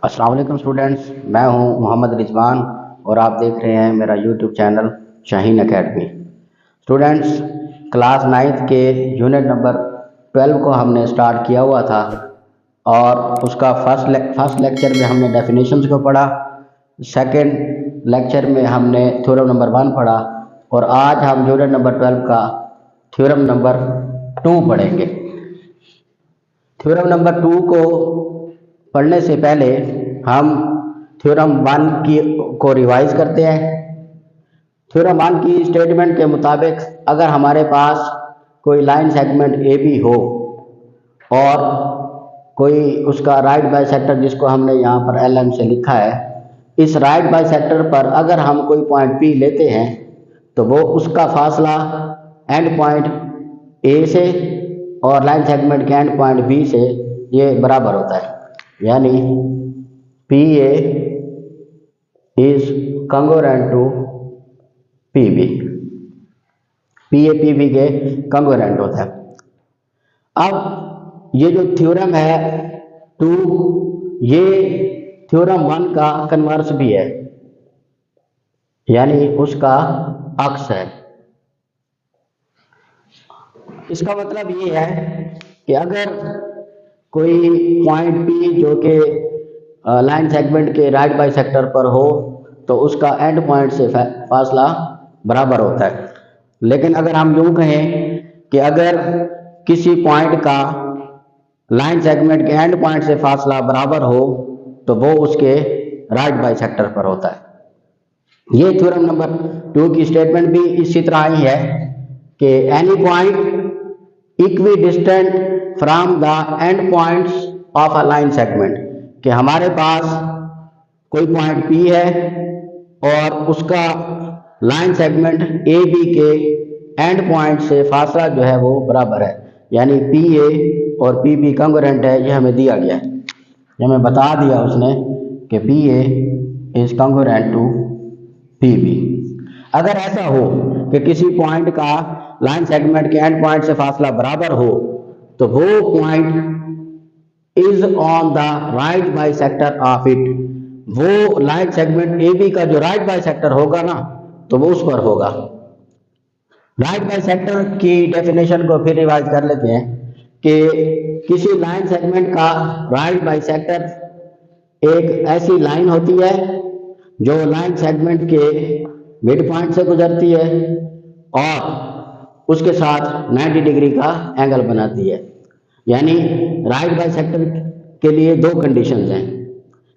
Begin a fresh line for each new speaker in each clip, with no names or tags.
अस्सलाम वालेकुम स्टूडेंट्स, मैं हूं मोहम्मद रिजवान और आप देख रहे हैं मेरा YouTube channel Shaheen academy. Students, class 9th के यूनिट नंबर 12 को हमने स्टार्ट किया हुआ था और उसका फर्स्ट लेक्चर में हमने डेफिनेशंस को पढ़ा, सेकंड लेक्चर में हमने थ्योरम नंबर 1 पढ़ा और आज हम यूनिट नंबर 12 का थ्योरम नंबर 2 पढ़ेंगे। थ्योरम नंबर 2 को पढ़ने से पहले हम थ्योरम 1 को रिवाइज करते हैं। थ्योरम 1 की स्टेटमेंट के मुताबिक अगर हमारे पास कोई लाइन सेगमेंट ए बी हो और कोई उसका राइट बाइसेक्टर जिसको हमने यहाँ पर एल एम से लिखा है, इस राइट बाइसेक्टर पर अगर हम कोई पॉइंट पी लेते हैं तो वो उसका फासला एंड पॉइंट ए से और लाइन सेगमेंट के एंड पॉइंट बी से ये बराबर होता है, यानी P A is congruent to P B. P A P B के कंग्रुएंट होता है। अब ये जो थ्योरम है 2, ये थ्योरम 1 का कन्वर्स भी है, यानी उसका अक्स है। इसका मतलब ये है कि अगर कोई पॉइंट पी जो कि लाइन सेगमेंट के राइट बाइसेक्टर पर हो तो उसका एंड पॉइंट से फासला बराबर होता है। लेकिन अगर हम यूं कहें कि अगर किसी पॉइंट का लाइन सेगमेंट के एंड पॉइंट से फासला बराबर हो तो वो उसके राइट बाइसेक्टर पर होता है। ये थ्योरम नंबर 2 की स्टेटमेंट भी इसी तरह ही है कि any point equi distant from the end points of a line segment, कि हमारे पास कोई पॉइंट P है और उसका लाइन सेगमेंट ए बी के एंड पॉइंट से फासला जो है वो बराबर है, यानी पी ए और पी बी कंग्रुएंट है। ये हमें दिया गया है, ये हमें बता दिया उसने कि P A is congruent to P B. अगर ऐसा हो कि किसी पॉइंट का लाइन सेगमेंट के एंड पॉइंट से फासला बराबर हो तो वो point is on the right bisector of it, वो लाइन सेगमेंट ए बी का जो राइट बाइसेक्टर होगा ना तो वो उस पर होगा। राइट बाइसेक्टर की डेफिनेशन को फिर रिवाइज कर लेते हैं कि किसी लाइन सेगमेंट का राइट बाइसेक्टर एक ऐसी लाइन होती है जो लाइन सेगमेंट के मिड पॉइंट से गुजरती है और उसके साथ 90 डिग्री का एंगल बनाती है। यानी राइट बाइसेक्टर के लिए दो कंडीशंस हैं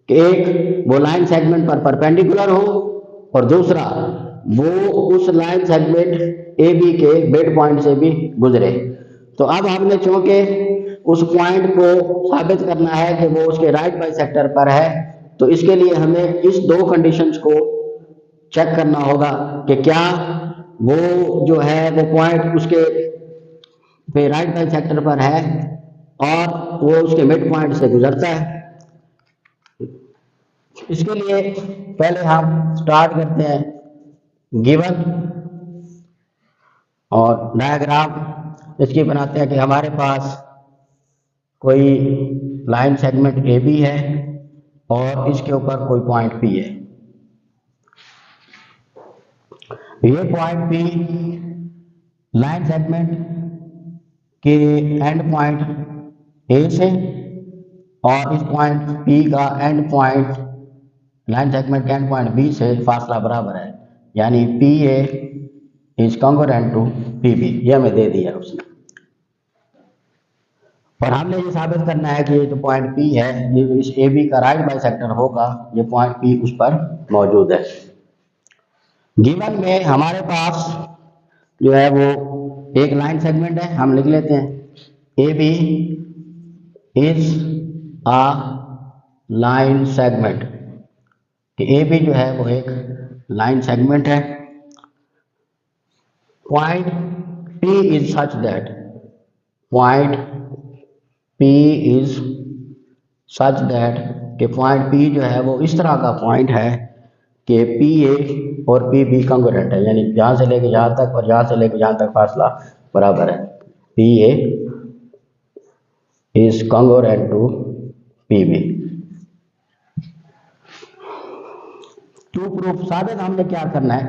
कि एक वो लाइन सेगमेंट पर परपेंडिकुलर हो और दूसरा वो उस लाइन सेगमेंट ए बी के मिड पॉइंट से भी गुजरे। तो अब हमने चूंकि उस पॉइंट को साबित करना है कि वो उसके राइट बाइसेक्टर पर है, तो इसके लिए हमें इस दो कंडीशंस को चेक करना होगा कि क्या वो जो है वो पॉइंट उसके पे राइट बाइसेक्टर पर है और वो उसके मिड पॉइंट से गुजरता है। इसके लिए पहले हम स्टार्ट करते हैं गिवन और डायग्राम इसकी बनाते हैं कि हमारे पास कोई लाइन सेगमेंट ए बी है और इसके ऊपर कोई पॉइंट पी है। ये पॉइंट पी लाइन सेगमेंट के एंड पॉइंट ए से और इस पॉइंट पी का एंड पॉइंट लाइन सेगमेंट के एंड पॉइंट बी से फासला बराबर है, यानी P A is congruent to P B. ये हमें दे दिया उसने और हमने ये साबित करना है कि ये जो पॉइंट पी है ये इस ए बी का राइट बाइसेक्टर होगा, ये पॉइंट पी उस पर मौजूद है। गिवन में हमारे पास जो है वो एक लाइन सेगमेंट है, हम लिख लेते हैं A B is a line segment, कि ए बी जो है वो एक लाइन सेगमेंट है। Point P is such that, point P is such that कि पॉइंट पी जो है वो इस तरह का पॉइंट है कि पी ए और पी बी कंग्रुएंट है, यानी यहाँ से लेके यहाँ तक और यहाँ से लेके यहाँ तक फासला बराबर है। P A is congruent to P B. To proof साबित हमने क्या करना है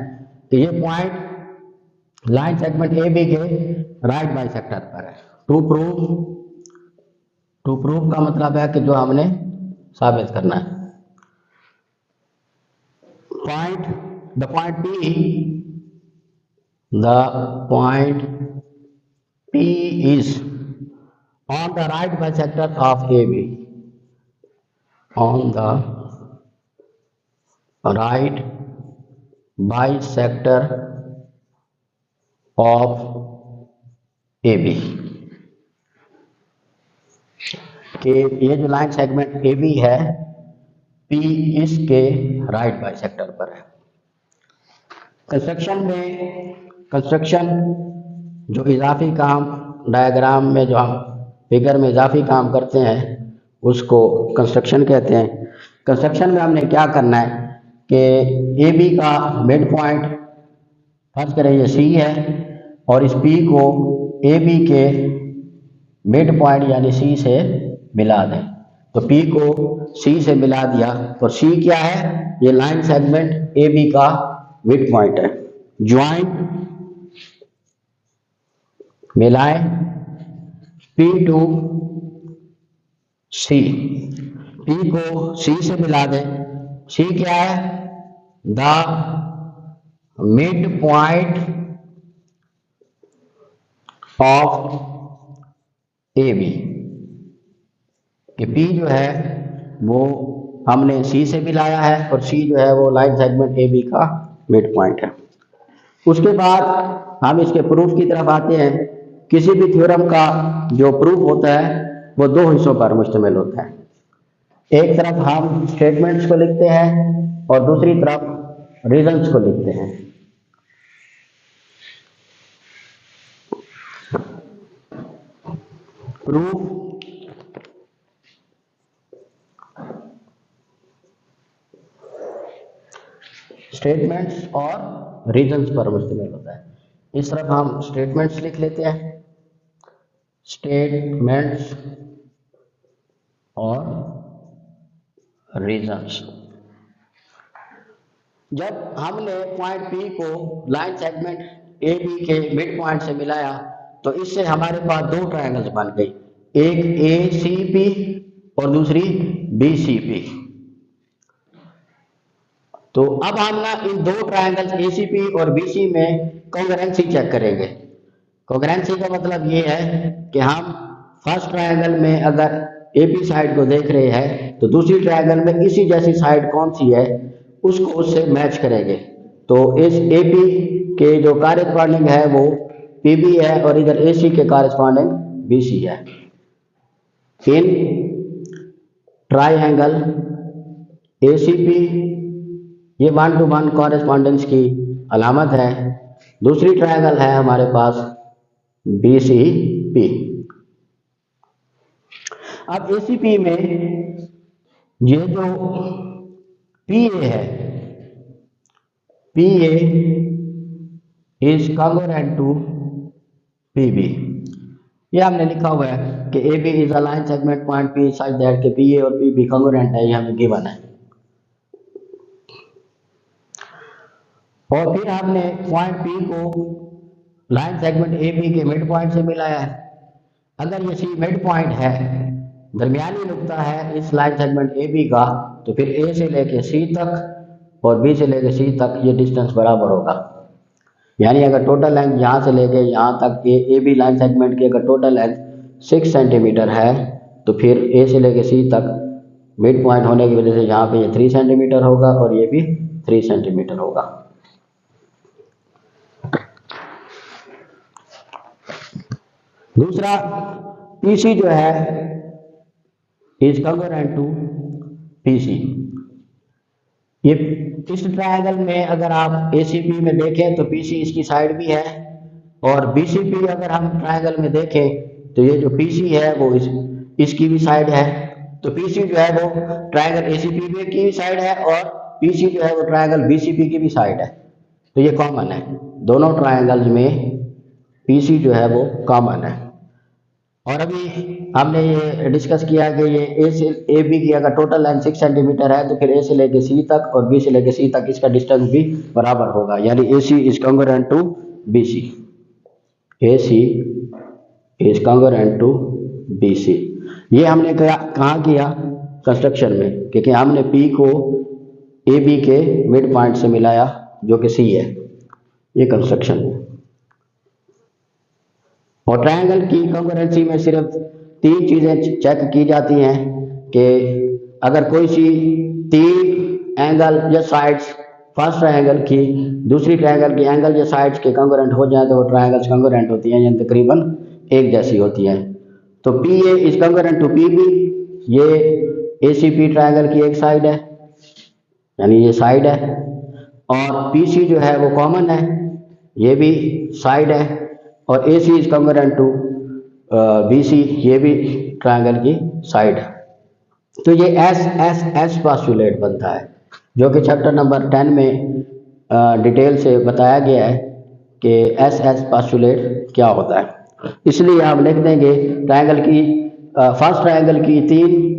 कि ये point line segment A B के राइट बाइसेक्टर पर है। टू प्रूफ का मतलब है कि जो हमने साबित करना है। The point P is on the right bisector of AB. On the right bisector of AB. कि ये जो लाइन सेगमेंट AB है, P इसके राइट बाइसेक्टर पर है। कंस्ट्रक्शन जो इजाफी काम डायग्राम में जो हम फिगर में इजाफी काम करते हैं उसको कंस्ट्रक्शन कहते हैं। कंस्ट्रक्शन में हमने क्या करना है कि ए बी का मिड पॉइंट फर्ज करें ये सी है और इस पी को ए बी के मिड पॉइंट यानी सी से मिला दें। तो पी को सी से मिला दिया तो सी क्या है, ये लाइन सेगमेंट ए बी का मिड पॉइंट है। ज्वाइन मिलाएं P टू C, P को C से मिला दें। C क्या है, the mid point of A B. कि P जो है वो हमने C से मिलाया है और C जो है वो लाइन सेगमेंट ए बी का मिड पॉइंट है। उसके बाद हम इसके प्रूफ की तरफ आते हैं। किसी भी थ्योरम का जो प्रूफ होता है वो दो हिस्सों पर मुश्तमिल होता है। एक तरफ हम स्टेटमेंट्स को लिखते हैं और दूसरी तरफ रीजंस को लिखते हैं। प्रूफ स्टेटमेंट्स और रीजंस पर मुश्तमिल होता है। इस तरफ हम स्टेटमेंट्स लिख लेते हैं, स्टेटमेंट्स और रीजंस। जब हमने पॉइंट P को लाइन सेगमेंट ए बी के मिड पॉइंट से मिलाया तो इससे हमारे पास दो ट्रायंगल्स बन गई, एक ACP और दूसरी BCP। तो अब हम ना इन दो ट्रायंगल्स ACP और BC में कॉन्ग्रुएंसी चेक करेंगे। कॉन्ग्रुएंसी का मतलब ये है कि हम फर्स्ट ट्रायंगल में अगर AP साइड को देख रहे हैं तो दूसरी ट्रायंगल में इसी जैसी साइड कौन सी है उसको उससे मैच करेंगे। तो इस AP के जो कॉरेस्पॉन्डिंग है वो PB है और इधर AC के कॉरेस्पॉन्डिंग BC है। इन ट्रायंगल ACP ये 1-to-1 कॉरेस्पॉन्डेंस की अलामत है। दूसरी ट्रायंगल है हमारे पास BCP। अब ACP में ये जो PA है, PA is congruent to PB। ये हमने लिखा हुआ है कि AB is a line segment point P such that कि PA और PB कॉन्ग्रुएंट है, ये हमें गिवन है। और फिर हमने पॉइंट P को लाइन सेगमेंट AB के मिड पॉइंट से मिलाया है। अगर ये C मिड पॉइंट है, दरमियानी नुक्ता है इस लाइन सेगमेंट AB का, तो फिर A से लेके C तक और B से लेके C तक ये डिस्टेंस बराबर होगा। यानी अगर टोटल लेंथ यहाँ से लेके यहाँ तक AB लाइन सेगमेंट की अगर टोटल लेंथ 6 सेंटीमीटर है तो फिर A से लेके C तक मिड पॉइंट होने की वजह से यहाँ पे ये 3 सेंटीमीटर होगा और ये भी 3 सेंटीमीटर होगा। दूसरा PC जो है इज कॉन्ग्रुएंट टू PC। ये इस ट्रायंगल में अगर आप ACP में देखें तो PC इसकी साइड भी है और BCP अगर हम ट्रायंगल में देखें तो ये जो PC है वो इसकी भी साइड है। तो PC जो है वो ट्रायंगल ACP की भी साइड है और PC जो है वो ट्रायंगल BCP की भी साइड है। तो ये कॉमन है, दोनों ट्रायंगल्स में PC जो है वो कॉमन है। और अभी हमने ये डिस्कस किया कि ये ए से ए बी की अगर टोटल लाइन 6 सेंटीमीटर है तो फिर ए से लेके सी तक और बी से लेके सी तक इसका डिस्टेंस भी बराबर होगा, यानी A C is congruent to B C. A C is congruent to B C. ये हमने कहाँ किया? कंस्ट्रक्शन में, क्योंकि हमने पी को ए बी के मिड पॉइंट से मिलाया जो कि सी है, ये कंस्ट्रक्शन में। और ट्रायंगल की कॉन्ग्रुएंसी में सिर्फ 3 चीज़ें चेक की जाती हैं कि अगर कोई सी 3 एंगल या साइड्स फर्स्ट ट्रायंगल की दूसरी ट्रायंगल की एंगल या साइड्स के कॉन्ग्रुएंट हो जाए तो वो ट्रायंगल्स कॉन्ग्रुएंट होती हैं, यानी तकरीबन एक जैसी होती हैं। तो P A is congruent to P B, ये ए सी पी ट्रायंगल की एक साइड है, यानी ये साइड है। और पी सी जो है वो कॉमन है, ये भी साइड है। और A C is congruent to B C, ये भी ट्रायंगल की साइड है। तो ये एस एस एस पोस्टुलेट बनता है, जो कि चैप्टर नंबर 10 में डिटेल से बताया गया है कि एस एस पोस्टुलेट क्या होता है। इसलिए आप लिख देंगे ट्रायंगल की फर्स्ट ट्रायंगल की 3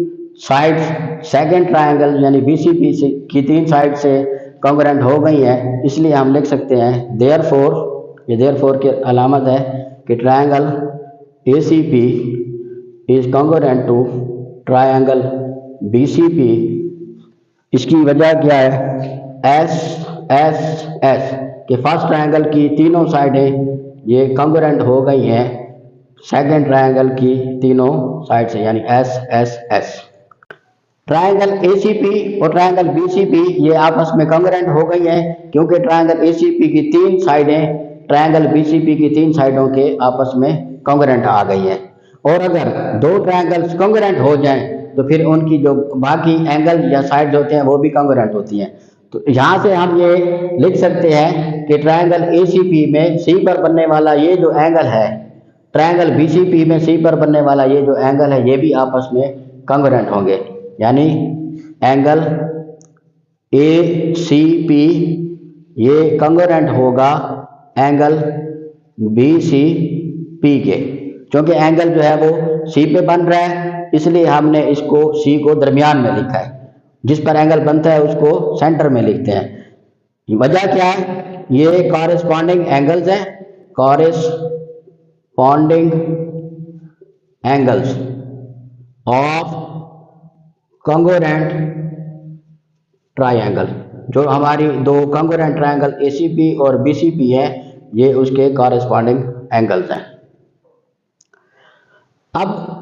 साइड्स सेकंड ट्रायंगल यानी बी सी पी की 3 साइड से कॉन्ग्रुएंट हो गई है, इसलिए हम लिख सकते हैं देयरफॉर, ये देयरफॉर की अलामत है कि triangle A C P is congruent to triangle B C P. इसकी वजह क्या है? एस एस एस के फर्स्ट ट्रायंगल की तीनों साइडें ये कॉन्ग्रुएंट हो गई हैं सेकंड ट्रायंगल की तीनों साइड से, यानी S S S. Triangle ACP और ट्रायंगल बीसीपी ये आपस में कॉन्ग्रुएंट हो गई हैं, क्योंकि ट्रायंगल एसीपी की 3 साइडें ट्रायंगल बीसीपी की 3 साइडों के आपस में कॉन्ग्रुएंट आ गई हैं। और अगर 2 ट्रायंगल्स कॉन्ग्रुएंट हो जाएं तो फिर उनकी जो बाकी एंगल या साइड्स होते हैं वो भी कॉन्ग्रुएंट होती हैं। तो यहाँ से हम ये लिख सकते हैं कि ट्रायंगल एसीपी में सी पर बनने वाला ये जो एंगल है, ट्रायंगल बीसीपी में सी पर बनने वाला ये जो एंगल है, ये भी आपस में कॉन्ग्रुएंट होंगे, यानी एंगल ए सी पी ये कॉन्ग्रुएंट होगा एंगल बी सी पी के। क्योंकि एंगल जो है वो सी पे बन रहा है, इसलिए हमने इसको सी को दरमियान में लिखा है, जिस पर एंगल बनता है उसको सेंटर में लिखते हैं। वजह क्या है? ये कॉरेस्पॉन्डिंग एंगल्स हैं, corresponding angles of congruent triangle. जो हमारी 2 कॉन्ग्रुएंट ट्रायंगल एसीपी और बीसीपी है, ये उसके कॉरेस्पॉन्डिंग एंगल्स हैं। अब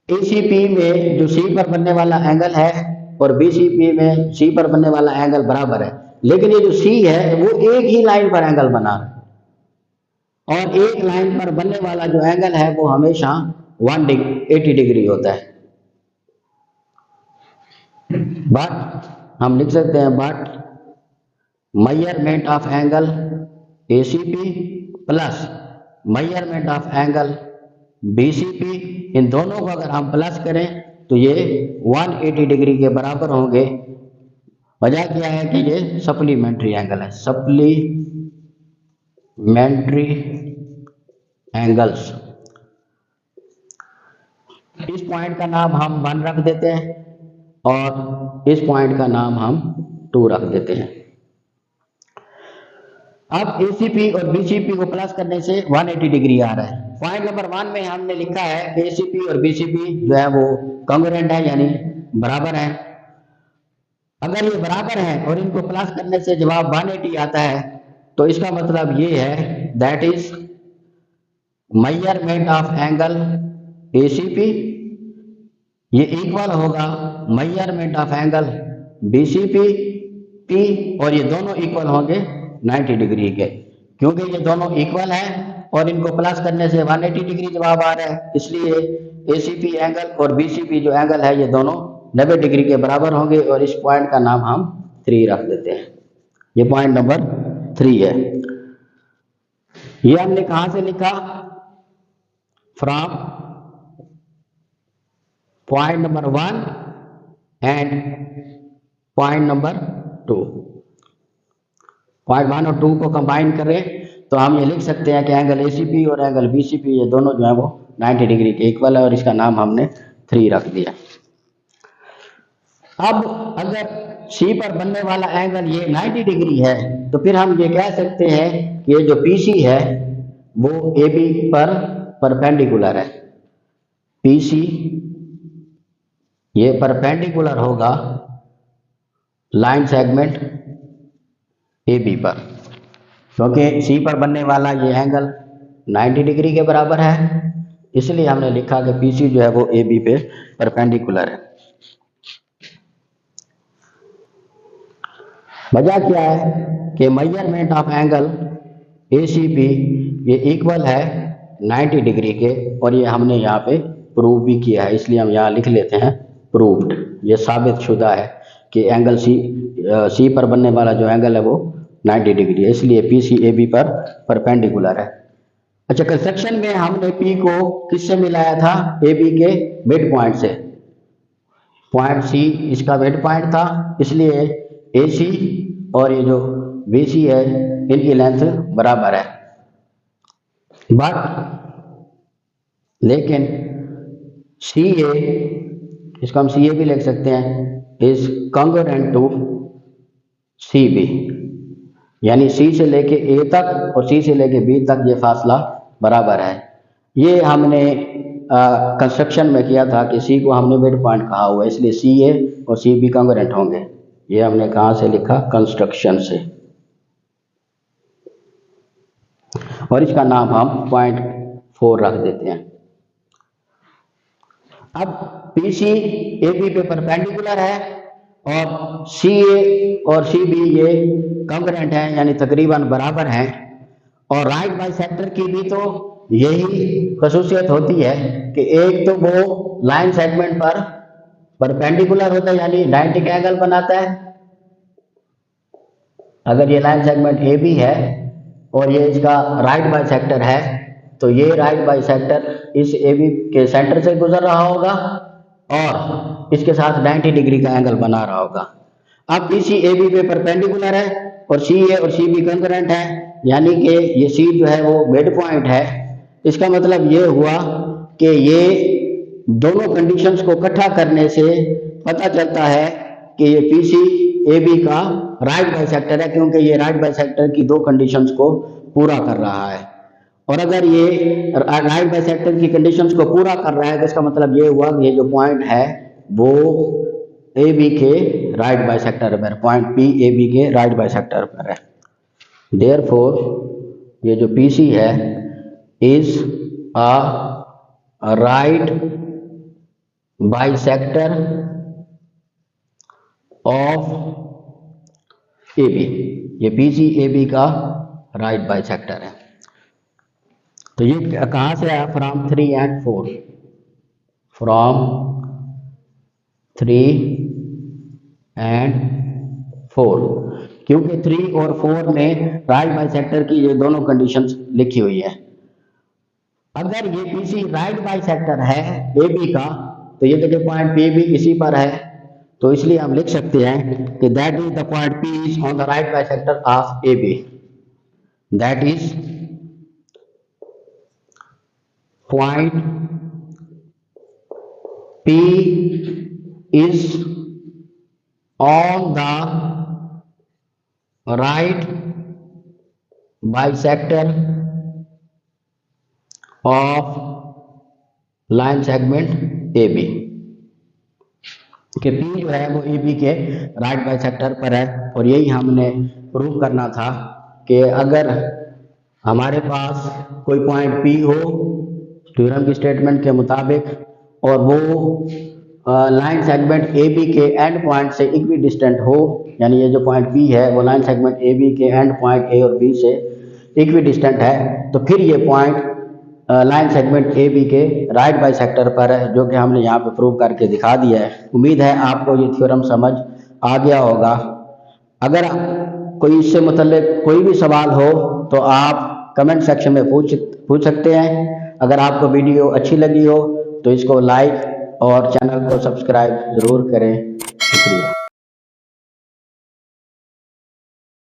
एसीपी में जो सी पर बनने वाला एंगल है और बीसीपी में सी पर बनने वाला एंगल बराबर है, लेकिन ये जो सी है वो एक ही लाइन पर एंगल बना रहा है, और एक लाइन पर बनने वाला जो एंगल है वो हमेशा 180 डिग्री होता है। बट हम लिख सकते हैं but measurement of angle ACP plus measurement of angle BCP, इन दोनों को अगर हम प्लस करें तो ये 180 डिग्री के बराबर होंगे। वजह क्या है कि ये सप्लीमेंट्री एंगल है, सप्लीमेंट्री एंगल्स। इस पॉइंट का नाम हम 1 रख देते हैं और इस पॉइंट का नाम हम 2 रख देते हैं। अब एसीपी और बीसीपी को प्लस करने से 180 डिग्री आ रहा है। पॉइंट नंबर 1 में हमने लिखा है एसीपी और बीसीपी जो है वो कॉन्ग्रुएंट है, यानी बराबर है। अगर ये बराबर है और इनको प्लस करने से जवाब 180 आता है तो इसका मतलब ये है that is measurement of angle ACP ये इक्वल होगा measurement of angle BCP P, और ये दोनों इक्वल होंगे 90 डिग्री के। क्योंकि ये दोनों इक्वल हैं और इनको प्लस करने से 180 डिग्री जवाब आ रहा है, इसलिए एसीपी एंगल और बीसीपी जो एंगल है ये दोनों 90 डिग्री के बराबर होंगे, और इस पॉइंट का नाम हम 3 रख देते हैं। ये पॉइंट नंबर 3 है। ये हमने कहां से लिखा? From point number 1 and point number 2। Point 1 और 2 को कंबाइन करें तो हम ये लिख सकते हैं कि एंगल एसीपी और एंगल बीसीपी ये दोनों जो है वो 90 डिग्री के इक्वल है और इसका नाम हमने 3 रख दिया। अब अगर C पर बनने वाला एंगल ये 90 डिग्री है तो फिर हम ये कह सकते हैं कि ये जो PC है वो AB पर परपेंडिकुलर है। PC ये परपेंडिकुलर होगा लाइन सेगमेंट AB पर, क्योंकि C पर बनने वाला ये एंगल 90 डिग्री के बराबर है, इसलिए हमने लिखा कि PC जो है वो AB पे परपेंडिकुलर है। वजह क्या है कि मेजरमेंट ऑफ एंगल ACP ये इक्वल है 90 डिग्री के, और ये हमने यहाँ पे प्रूव भी किया है, इसलिए हम यहाँ लिख लेते हैं प्रूव्ड। ये साबित शुदा है कि एंगल C पर बनने वाला जो एंगल है वो 90 डिग्री है, इसलिए PC AB पर परपेंडिकुलर है। अच्छा, कंस्ट्रक्शन में हमने P को किससे मिलाया था? AB के मिड पॉइंट से। पॉइंट C इसका मिड पॉइंट था, इसलिए AC और ये जो BC है इनकी लेंथ बराबर है। बट लेकिन CA, इसको हम CA भी लिख सकते हैं, इज कॉन्ग्रुएंट टू CB, यानी C से लेके A तक और C से लेके B तक ये फासला बराबर है। ये हमने कंस्ट्रक्शन में किया था कि C को हमने मिड पॉइंट कहा हुआ है, इसलिए CA और CB कॉन्ग्रुएंट होंगे। ये हमने कहाँ से लिखा? कंस्ट्रक्शन से, और इसका नाम हम पॉइंट 4 रख देते हैं। अब PC AB पे परपेंडिकुलर है और CA और CB ये कॉन्ग्रुएंट हैं, यानी तकरीबन बराबर हैं, और राइट बाइसेक्टर की भी तो यही खसूसियत होती है कि एक तो वो लाइन सेगमेंट पर परपेंडिकुलर होता है, यानी 90 का एंगल बनाता है। अगर ये लाइन सेगमेंट AB है और ये इसका राइट बाइसेक्टर है, तो ये राइट बाइसेक्टर इस AB के सेंटर से गुजर रहा होगा और इसके साथ 90 डिग्री का एंगल बना रहा होगा। अब PC AB पे परपेंडिकुलर है और CA और CB कॉन्ग्रुएंट है, यानी कि ये C जो है वो मिड पॉइंट है। इसका मतलब ये हुआ कि ये दोनों कंडीशंस को इकट्ठा करने से पता चलता है कि ये PC AB का राइट बाइसेक्टर है, क्योंकि ये राइट बाइसेक्टर की दो कंडीशंस को पूरा कर रहा है। और अगर ये राइट बाइसेक्टर की कंडीशंस को पूरा कर रहा है तो इसका मतलब ये हुआ कि ये जो पॉइंट है वो AB के राइट बाइसेक्टर पर, पॉइंट P AB के राइट बाइसेक्टर पर है। देयरफॉर ये जो PC है is a right bisector of AB। ये PC AB का राइट बाइसेक्टर है। तो ये कहाँ से आया? फ्रॉम 3 and 4, फ्रॉम 3 and 4, क्योंकि 3 और 4 में राइट बाइसेक्टर की ये दोनों कंडीशंस लिखी हुई है। अगर ये PC राइट बाइसेक्टर है AB का, तो ये देखिए पॉइंट P भी इसी पर है, तो इसलिए हम लिख सकते हैं कि that is the point P is on the right bisector of AB। That is point P is on the right bisector of line segment AB, कि P जो है वो AB के राइट बाइसेक्टर पर है। और यही हमने प्रूव करना था कि अगर हमारे पास कोई पॉइंट P हो थ्योरम की स्टेटमेंट के मुताबिक और वो लाइन सेगमेंट AB के एंड पॉइंट से इक्वी डिस्टेंट हो, यानी ये जो पॉइंट P है वो लाइन सेगमेंट AB के एंड पॉइंट A और B से इक्वी डिस्टेंट है, तो फिर ये पॉइंट लाइन सेगमेंट AB के राइट बाइसेक्टर पर है, जो कि हमने यहाँ पे प्रूव करके दिखा दिया है। उम्मीद है आपको ये थ्योरम समझ आ गया होगा। अगर कोई इससे मुतल्लिक कोई भी सवाल हो तो आप कमेंट सेक्शन में पूछ सकते हैं। अगर आपको वीडियो अच्छी लगी हो तो इसको लाइक और चैनल को सब्सक्राइब ज़रूर करें। शुक्रिया।